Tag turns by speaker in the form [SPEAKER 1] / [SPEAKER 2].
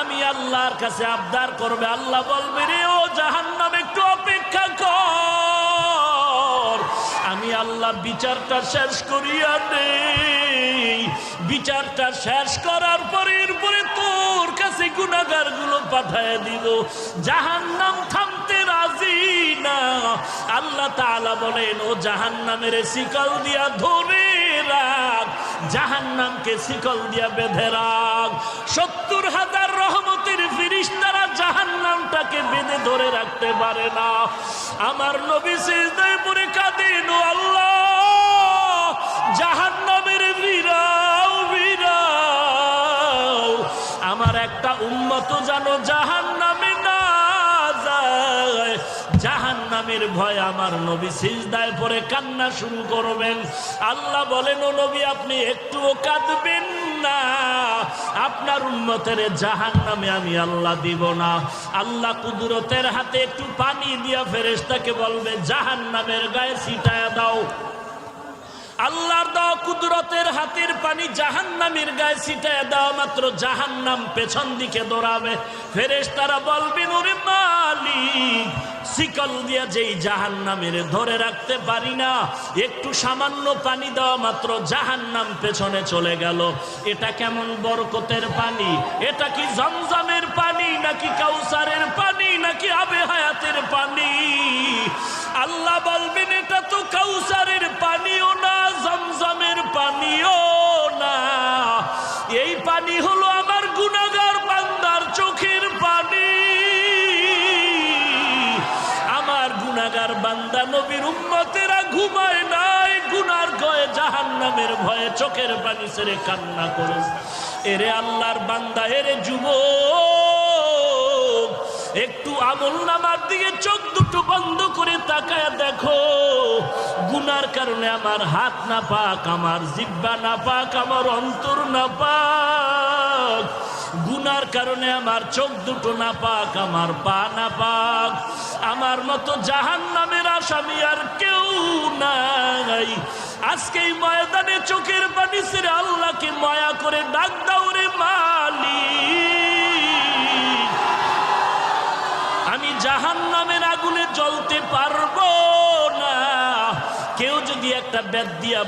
[SPEAKER 1] আমি আল্লাহর কাছে আবদার করবে, আল্লাহ বলবে রে ও জাহান্নাম একটু অপেক্ষা কর, আমি আল্লাহ বিচারটা শেষ করিয়া নেই। বিচারটা শেষ করার পরে এরপরে তোর কাছে গুনাহগার গুলো পাঠায় দিব। জাহান্নাম থামতে রাজি না। আল্লাহ তাআলা বলেন ও জাহান্নামের শিকল দিয়া ধরে রাখ, জাহান্নামকে শিকল দিয়া বেঁধে রাখ। ৭০,০০০ রহমতের ফেরেশতারা জাহান্নামটাকে বেঁধে ধরে রাখতে পারে না। আমার নবী সিজদায় পড়ে কাঁদেন, ও আল্লাহ জাহান্নামের ভিড়াও ভিড়াও, আমার একটা উম্মত যেন জাহান্নামে না যায়। জাহান্নামের ভয় আমার নবী সিজদায় পড়ে কান্না শুরু করবেন। আল্লাহ বলেন ও নবী আপনি একটুও কাঁদবেন না, আপনার উম্মতের জাহান্নামে আমি আল্লাহ দিব না। আল্লাহ কুদরতের হাতে একটু পানি দিয়া ফেরেশতাকে বলবে জাহান্নামের গায়ে ছিটায়া দাও। আল্লাহর দেওয়া কুদরতের হাতের পানি জাহান্নামের গায়ে ছিটায় দেওয়া মাত্র জাহান্নাম পেছন দিকে দৌড়াবে। ফেরেশতারা বলবেন ওরে মালিক, শিকল দিয়া যেই জাহান্নামের ধরে রাখতে পারি না, একটু সামান্য পানি দেওয়া মাত্র জাহান্নাম পেছনে চলে গেল। এটা কেমন বরকতের পানি? এটা কি জমজমের পানি নাকি কাউসারের পানি নাকি আবে হায়াতের পানি? আল্লাহ বলবেন এটা তো কাউসারের পানিও না, জমজমের পানিও না, এই পানি হলো আমার গুনাহগার বান্দার চোখের পানি। আমার গুনাহগার বান্দা নবীর উম্মতেরা ঘুমায় নাই, গুনার ভয়ে জাহান্নামের ভয়ে চোখের পানি ছেড়ে কান্না করে। এরে আল্লাহর বান্দা, এরে যুবক, একটু আমলনামার দিকে চোখ দুটো বন্ধ করে তাকায় দেখো। গুনার কারণে আমার হাত না পাক, আমার জিহ্বা না পাক, আমার অন্তর না পাক। গুনার কারণে আমার চোখ দুটো না পাক, আমার পা না পাক। আমার মতো জাহান্নামের আসামি আর কেউ নাই। আজকে এই ময়দানে চোখের পানি ছেড়ে আল্লাহকে মায়া করে ডাক দাও রে মালিক, আমি জাহান্নামের আগুনে জ্বলতে পারবো না। কেউ যদি একটা বেত দিয়া